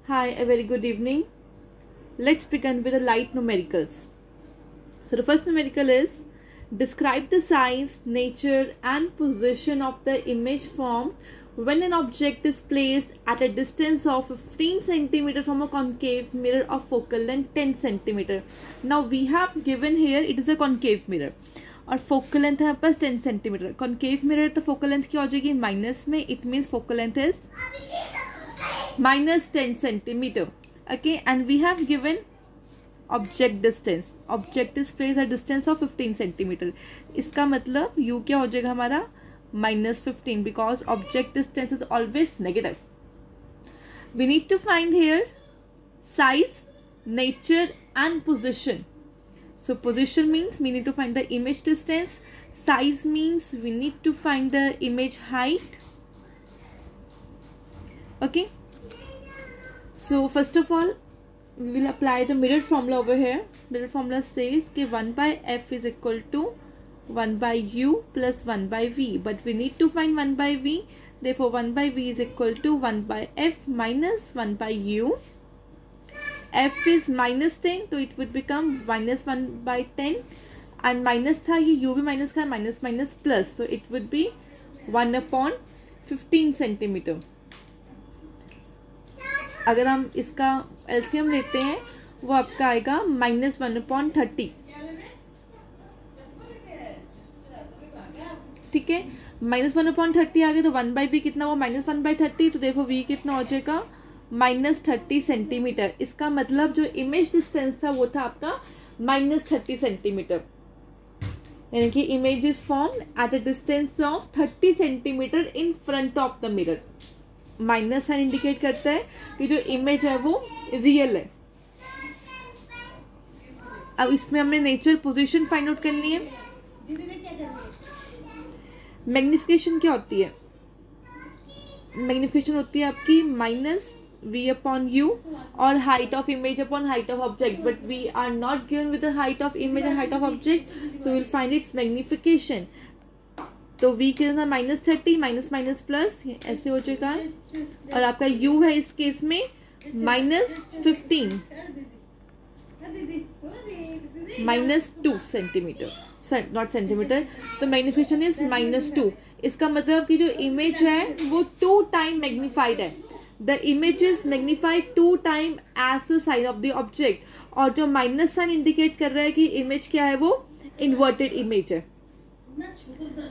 Hi, a very good evening. Let's begin with the light numericals. So the first numerical is describe the size, nature and position of the image formed when an object is placed at a distance of 15 cm from a concave mirror of focal length 10 cm. Now we have given here it is a concave mirror और focal length है यहाँ पास 10 centimetre. Concave mirror तो focal length क्या हो जाएगी minus में. It means focal length is minus 10 centimeter. Okay, and we have given object distance. Object is placed at distance of 15 centimeter. इसका मतलब u क्या हो जाएगा हमारा -15 because object distance is always negative. We need to find here size, nature and position. So position means we need to find the image distance. Size means we need to find the image height. Okay. So first of all, we will apply the mirror formula over here. Mirror formula says that 1 by f is equal to 1 by u plus 1 by v. But we need to find 1 by v. Therefore, 1 by v is equal to 1 by f minus 1 by u. F is minus 10, so it would become minus 1 by 10. And minus था ये u भी minus का minus minus plus. So it would be 1 upon 15 centimeter. अगर हम इसका LCM लेते हैं वो आपका आएगा -1/30. ठीक है, -1/30 आ गया तो 1 बाई बी कितना हुआ -1/30. तो देखो v कितना हो जाएगा -30 सेंटीमीटर. इसका मतलब जो इमेज डिस्टेंस था वो था आपका -30 सेंटीमीटर. यानी कि image is formed at a distance of 30 centimetre in front of the mirror. Minus sign indicate करता है कि जो इमेज है वो रियल है. अब इसमें हमने नेचर पोजीशन फाइंड आउट करनी है. मैग्निफिकेशन क्या होती है? मैग्निफिकेशन होती है आपकी -v अपॉन u और height of image upon height of object. But we are not given with the height of image and height of object, so will find its magnification. तो v कितना -30 minus minus plus ऐसे हो जाएगा और आपका u है इस case में -15 -2 सेंटीमीटर, नॉट सेंटीमीटर. तो मैग्निफिकेशन इज -2. इसका मतलब कि जो इमेज है वो 2 टाइम मैग्निफाइड है. The image is magnified 2 time as the sign of the object. और जो माइनस साइन इंडिकेट कर रहा है कि इमेज क्या है वो इन्वर्टेड इमेज है.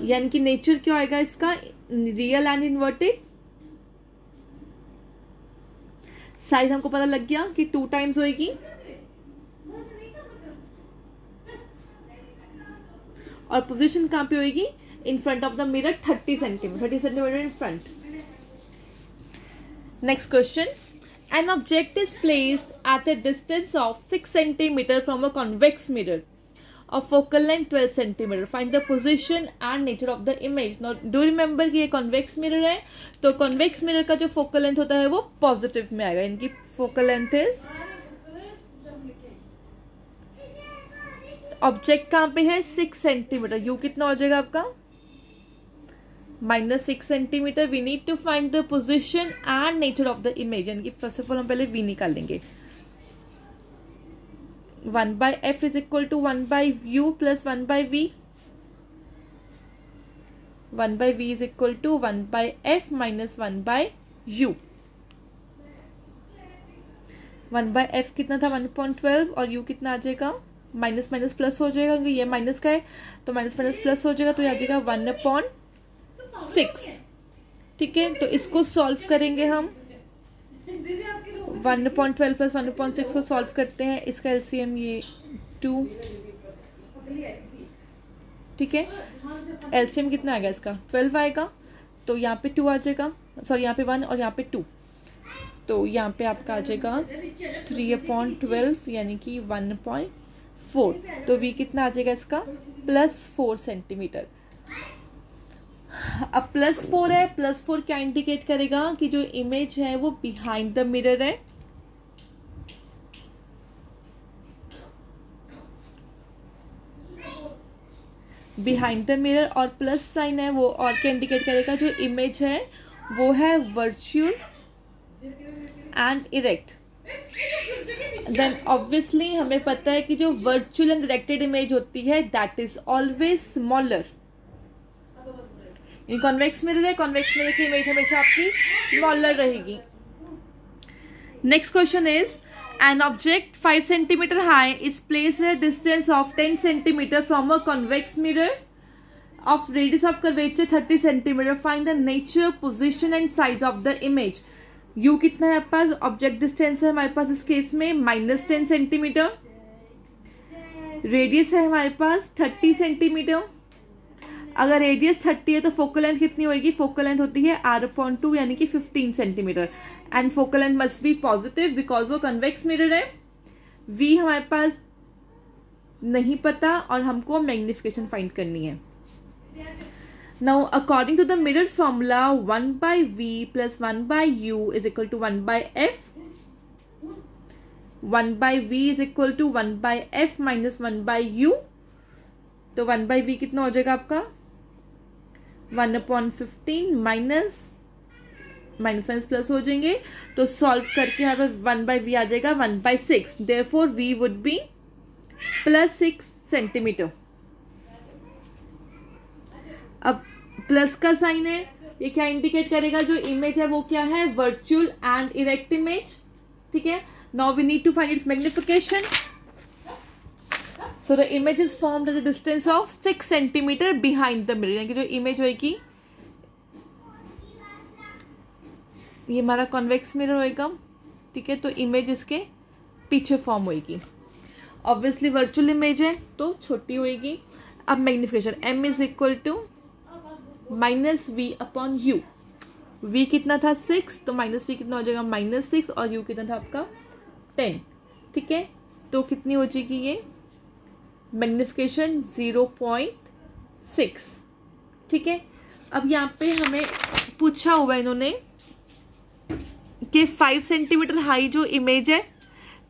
यानी कि नेचर क्या आएगा इसका रियल एंड इन्वर्टेड. साइज हमको पता लग गया कि 2 टाइम्स होगी. और पोजीशन कहां पे होगी? इन front of the mirror 30 centimetre in front. Next question. An object is placed at a distance of 6 centimetre from a convex mirror of focal length 12 centimeter. Find the position and nature of the image. Now do remember कि ये convex mirror है, तो convex mirror का जो focal length होता है वो positive में आएगा. इनकी focal length is object कहाँ पे है 6 सेंटीमीटर. u कितना हो जाएगा आपका -6 centimetre. We need to find the position and nature of the image. यानी कि first of all हम पहले v निकालेंगे. 1 by f is equal to 1 by u plus 1 by v. 1 by v is equal to 1 by f minus 1 by u. 1 by f कितना था 1/12 और u कितना आ जाएगा माइनस माइनस प्लस हो जाएगा क्योंकि ये माइनस का है तो माइनस माइनस प्लस हो जाएगा तो ये आ जाएगा 1/6. ठीक है, तो इसको सॉल्व करेंगे हम. 1/12 प्लस 1/6 को सॉल्व करते हैं. इसका एलसीएम ये 2. ठीक है, एलसीएम कितना आएगा इसका 12 आएगा. तो यहाँ पे 2 आ जाएगा, सॉरी यहाँ पे 1 और यहाँ पे 2. तो यहाँ पे आपका आ जाएगा 3/12 यानी कि 1/4. तो v कितना आ जाएगा इसका +4 सेंटीमीटर. अब +4 है. +4 क्या इंडिकेट करेगा कि जो इमेज है वो बिहाइंड द मिरर है. बिहाइंड द मिरर और प्लस साइन है वो और क्या इंडिकेट करेगा जो इमेज है वो है virtual and erect, then obviously हमें पता है कि जो वर्चुअल एंड डायरेक्टेड इमेज होती है दैट इज ऑलवेज स्मॉलर। ये कॉन्वेक्स मिरर है, कॉन्वेक्स मिरर की इमेज हमेशा आपकी स्मॉलर रहेगी। Next question is an object 5 centimeter high is placed at a distance of 10 centimeter from a convex mirror of radius of curvature 30 centimeter. Find the nature, position and size of the image. U कितना है आपके पास? Object distance है हमारे पास इस case में -10 centimetre, radius है हमारे पास 30 centimetre. अगर रेडियस 30 है तो फोकल लेंथ कितनी होगी? फोकल लेंथ होती है r/2 यानी कि 15 centimetre, and focal length must be positive because वो कन्वेक्स मिरर है। v हमारे पास नहीं पता और हमको मैग्निफिकेशन फाइंड करनी है। Now according to the mirror formula 1/v + 1/u = 1/f, 1/v = 1/f - 1/u, तो 1/v कितना हो जाएगा आपका? 1/15 माइनस प्लस हो जाएंगे, तो सॉल्व करके यहाँ पर 1/v आ जाएगा 1/6। Therefore v would be +6 centimetre. अब प्लस का साइन है, ये क्या इंडिकेट करेगा? जो इमेज है वो क्या है? Virtual and erect image. ठीक है, now we need to find its magnification. So the image is formed at the distance of 6 centimetre behind the mirror, यानी कि जो इमेज होगी ये हमारा कॉन्वेक्स मिरर होएगा। ठीक है, तो इमेज इसके पीछे फॉर्म होएगी। ऑब्वियसली वर्चुअल इमेज है तो छोटी होएगी। अब मैग्निफिकेशन m = -v/u। v कितना था? 6, तो -v कितना हो जाएगा? -6, और u कितना था आपका? 10। ठीक है, तो कितनी हो जाएगी ये मैग्निफिकेशन? 0.6। ठीक है, अब यहाँ पे हमें पूछा हुआ है इन्होंने कि 5 सेंटीमीटर हाई जो इमेज है,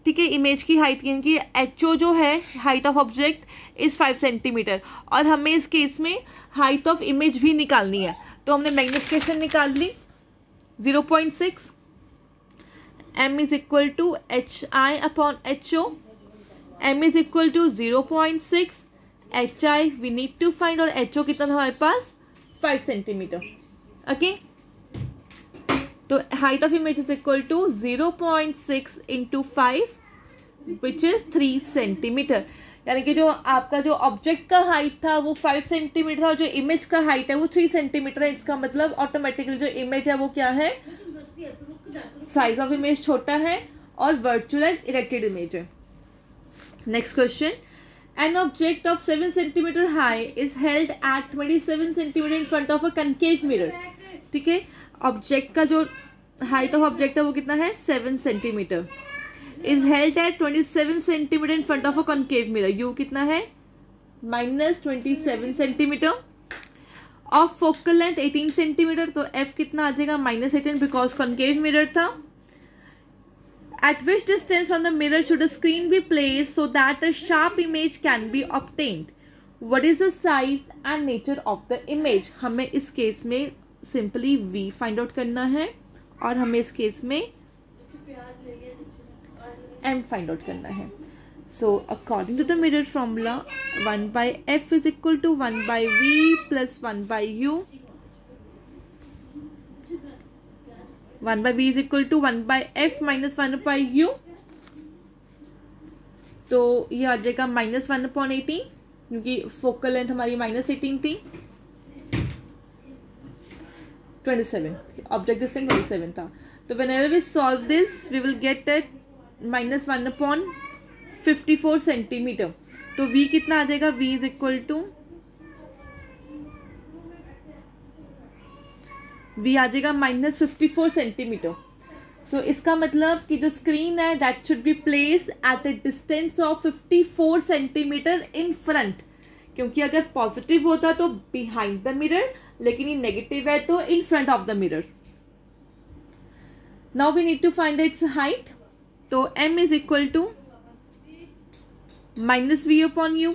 ठीक है, इमेज की हाइट यानी कि HO जो है height of object is 5 centimetre, और हमें इस केस में हाइट ऑफ इमेज भी निकालनी है, तो हमने मैग्निफिकेशन निकाल ली 0.6। m = hi/ho, m = 0.6, hi we need to find, और HO कितना था हमारे पास? 5 सेंटीमीटर। ओके, तो height of image is equal to 0.6 × 5 which is 3 centimetre, यानी कि जो आपका जो ऑब्जेक्ट का हाइट था वो 5 सेंटीमीटर था और जो इमेज का हाइट है वो 3 सेंटीमीटर है। इसका मतलब ऑटोमेटिकली जो इमेज है वो क्या है? साइज ऑफ इमेज छोटा है और वर्चुअल एंड इरेक्टेड इमेज है। Next question, an object of 7 centimetre high is held at 27 centimetre in front of a concave mirror. ठीक है, ऑब्जेक्ट का जो हाइट ऑफ ऑब्जेक्ट है वो कितना है? 7 centimetre, is held at 27 centimetre in front of a concave mirror. You कितना है? -27 centimetre. Of focal length 18 centimetre, तो एफ कितना आ जाएगा? -18 बिकॉज कॉनकेव मिरर था। Eight which distance from the mirror should a screen be placed so that a sharp image can be obtained? What is the size and nature of the image? हमें इस case में simply v find out करना है और हमें इस case में m find out करना है। So according to the mirror formula 1/f = 1/v + 1/u, 1/v = 1/f - 1/u, तो ये आ जाएगा -1/18 क्योंकि फोकल लेंथ हमारी -18 थी। 27 ऑब्जेक्ट डिस्टेंस 27 था, तो whenever we solve this we will get at -1/54 centimetre. तो v कितना आ जाएगा? v = v आ जाएगा -54 सेंटीमीटर। सो इसका मतलब कि जो स्क्रीन है that should be placed at a distance of 54 centimetre in front, क्योंकि अगर पॉजिटिव होता तो बिहाइंड द मिरर, लेकिन ये नेगेटिव है तो in front of the mirror. Now we need to find its height, तो m = -v/u,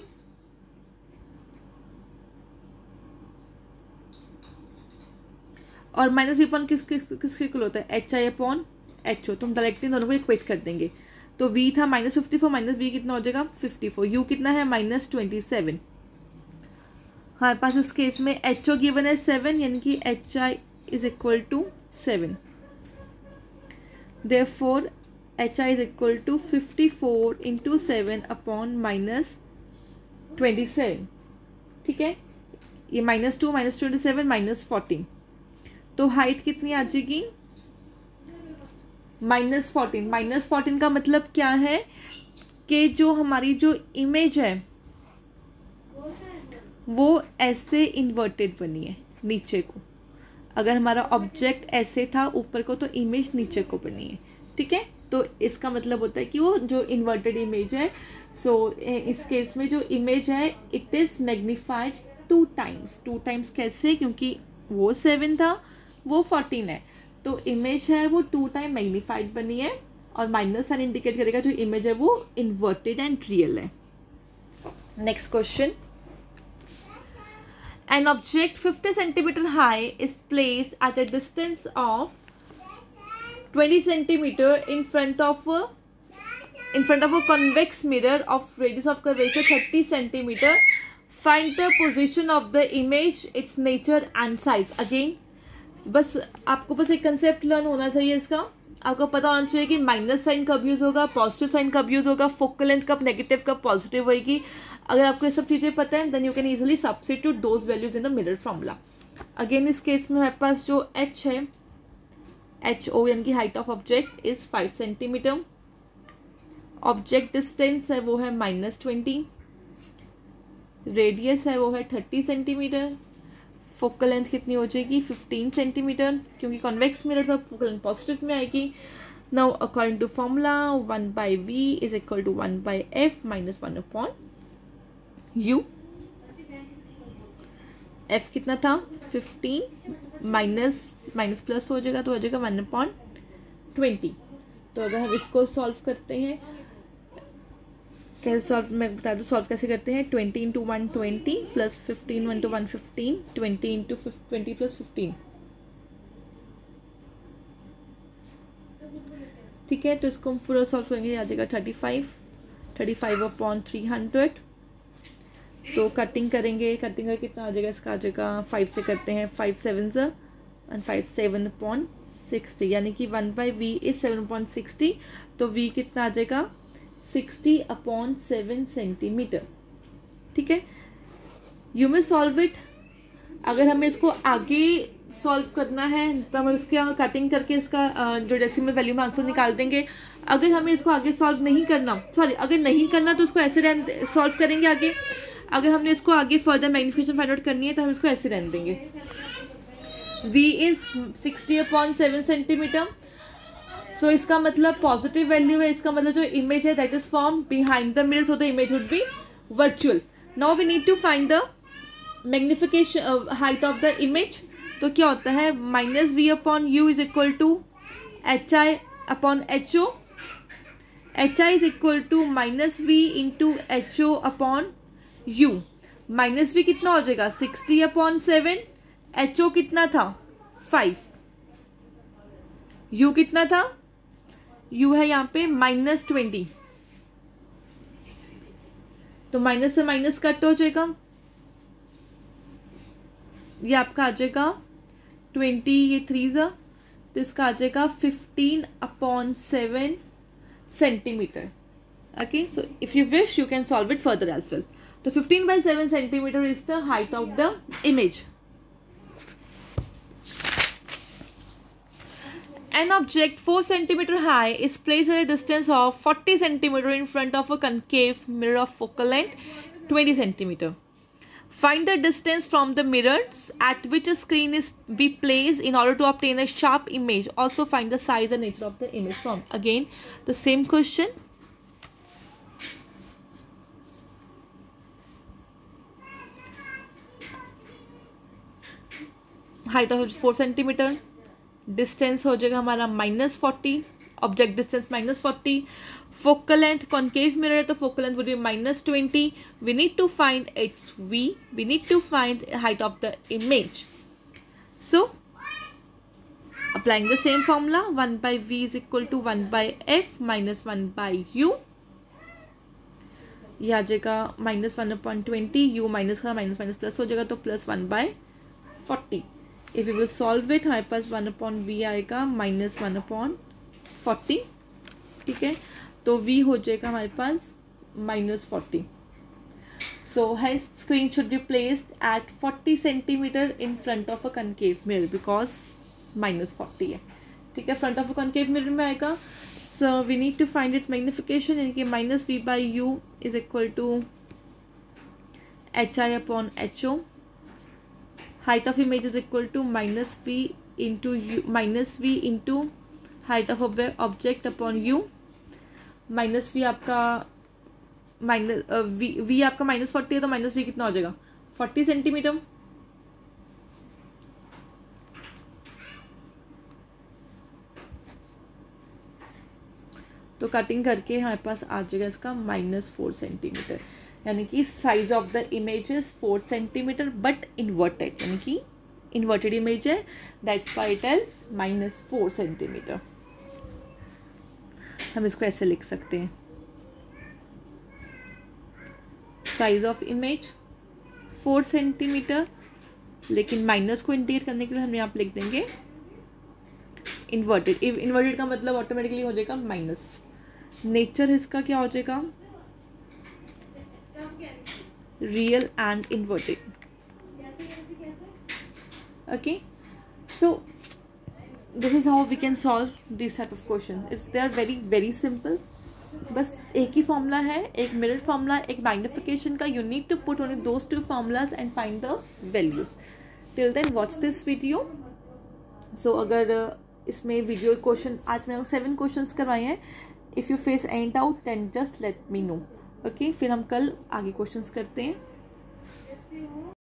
और -v किसके इक्वल होता है? hi/, एच ओ, तो हम डायरेक्टली दोनों को इक्वेट कर देंगे। तो v था -54 माइनस v कितना हो जाएगा 54, u कितना है -27। हमारे पास इस केस में एच ओ गिवन है 7, यानी कि H I is equal to 7। Therefore H I is equal to 54 into 7 upon -27। ठीक है, ये -2 -27 -14, तो हाइट कितनी आ जाएगी -14। -14 का मतलब क्या है कि जो हमारी जो इमेज है वो ऐसे इन्वर्टेड बनी है नीचे को। अगर हमारा ऑब्जेक्ट ऐसे था ऊपर को तो इमेज नीचे को बनी है। ठीक है, तो इसका मतलब होता है कि वो जो इन्वर्टेड इमेज है, सो इस केस में जो इमेज है it is magnified 2 times. 2 times कैसे, क्योंकि वो 7 था वो 14 है, तो इमेज है वो 2 टाइम मैग्नीफाइड बनी है, और माइनस साइन इंडिकेट करेगा जो इमेज है वो इन्वर्टेड एंड रियल है। Next question, an object 50 centimeter high is placed at a distance of 20 centimeter in front of a convex mirror of radius of curvature 30 centimeter. Find the position of the image, its nature and size. Again, बस आपको बस एक concept learn होना चाहिए इसका। आपको पता होना चाहिए कि माइनस साइन कब यूज होगा, पॉजिटिव साइन कब यूज होगा, फोकल लेंथ कब नेगेटिव कब पॉजिटिव होगी। अगर आपको ये सब चीजें पता है then you can easily substitute those values in the mirror formula. Again इस केस में हमारे पास जो h है, एच ओ यानी कि height of object is 5 centimetre. Object distance है वो है -20, रेडियस है वो है 30 सेंटीमीटर, फोकल लेंथ कितनी हो जाएगी 15 सेंटीमीटर, क्योंकि कॉन्वेक्स मिरर तो फोकल लेंथ पॉजिटिव में आएगी। Now according to formula 1/v is equal to 1/f minus 1/u। f कितना था 15, माइनस प्लस हो जाएगा तो हो जाएगा 1/20। तो अगर हम इसको सॉल्व करते हैं, कैसे सॉल्व मैं बता दूँ सॉल्व कैसे करते हैं। 20 into 120 plus 15 1 to 115, 20 into 20 plus 15। ठीक है, तो इसको हम पूरा सॉल्व करेंगे, आ जाएगा 35 अपॉन 300। तो कटिंग करेंगे, कटिंग का कितना आ जाएगा, इसका आ जाएगा 5 से करते हैं, 5 7 एंड 5 7 अपॉन 60, यानी कि 1/v इज 7/60। तो v कितना आ जाएगा 60/7 सेंटीमीटर। ठीक है, यू मे सॉल्व इट। अगर हमें इसको आगे सॉल्व करना है तो हम इसका कटिंग करके इसका जो डेसिमल वैल्यू में आंसर निकाल देंगे। अगर हमें इसको आगे सॉल्व नहीं करना, अगर नहीं करना तो इसको ऐसे सॉल्व करेंगे आगे। अगर हमने इसको आगे फर्दर मैग्निफिकेशन फाइंड आउट करनी है तो हम इसको ऐसे रहने देंगे। v is 60/7 centimetre. सो इसका मतलब पॉजिटिव वैल्यू है, इसका मतलब जो इमेज है that is form behind the mirror, so the image would be virtual. Now we need to find the magnification height of the image. तो क्या होता है -v/u is equal to hi/ho। hi is equal to -v into ho/u। -v कितना हो जाएगा 60/7, ho कितना था 5, u कितना था, u है यहाँ पे -20, तो माइनस से माइनस कट हो जाएगा, ये आपका आ जाएगा 20, ये 3 तो इसका आ जाएगा 15/7 centimetre. Okay, so if you wish you can solve it further as well. तो 15/7 centimetre is the height of the image. An object 4 centimeter high is placed at a distance of 40 centimeter in front of a concave mirror of focal length 20 centimeter. Find the distance from the mirrors at which a screen is be placed in order to obtain a sharp image. Also find the size and nature of the image formed. Again, the same question. Height of 4 centimeter. Distance हो जाएगा हमारा -40, object distance -40, focal length concave mirror है तो focal length would be -20। We need to find its we need to find height of the image. So applying the same formula 1 by v is equal to 1 by f minus 1 by u. ये आ जाएगा -1/20, u minus का minus minus plus हो जाएगा तो +1/40. If you will solve it हमारे पास 1/v आएगा -1/40. ठीक है, तो v हो जाएगा हमारे पास -40. So hence screen should be placed at 40 centimeter in front of a concave mirror because -40 है. ठीक है, front of a concave mirror में आएगा. So we need to find its magnification, यानी कि -v by u is equal to hi upon ho. Height of image is equal to -v into u, -v into height of object upon u. -v आपका v आपका -40 है तो -v कितना हो जाएगा 40 centimetre. तो कटिंग करके हमारे पास आ जाएगा इसका -4 सेंटीमीटर. यानी कि size of the image is 4 centimetre but inverted, यानी कि इन्वर्टेड इमेज है, that's why it is -4 centimetre. हम इसको ऐसे लिख सकते हैं, साइज ऑफ इमेज 4 सेंटीमीटर, लेकिन माइनस को इंडिकेट करने के लिए हम यहाँ पे लिख देंगे इन्वर्टेड. इन्वर्टेड का मतलब ऑटोमेटिकली हो जाएगा माइनस. नेचर इसका क्या हो जाएगा, real and inverted. Okay, so this is how we can solve this type of question. It's they are very very simple. बस एक ही फॉर्मूला है, एक मिरर फॉर्मूला, एक मैग्निफिकेशन का. You need to put only those two formulas and find the values. Till then watch this video. So अगर इसमें video question आज मैंने 7 क्वेश्चंस करवाए हैं. If you face any doubt then just let me know. Okay, फिर हम कल आगे क्वेश्चंस करते हैं.